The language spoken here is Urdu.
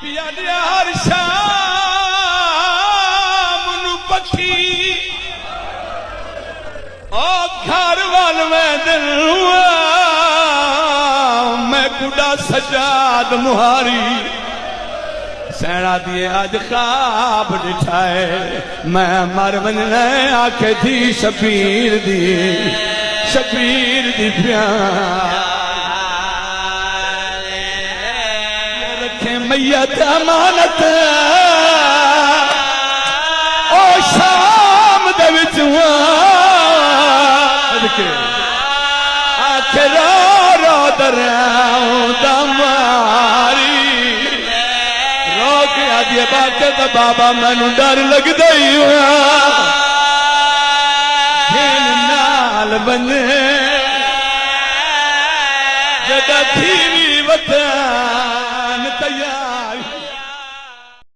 بی آدیا ہر شام نو پکھی او گھر وال میں دل میں گڈا سجاد مہاری سینا دیے آج خواب ڈٹھائے میں مر بننے آکھے تھی شبیر دی پیان رکھیں میت امانت او شام دے وچوان آکھے رو رو دریاؤں دماری رو کے آدھے باکے تو بابا میں نو ڈر لگ دئی ہوا گھن نال بنے جدہ تھی بھی وطن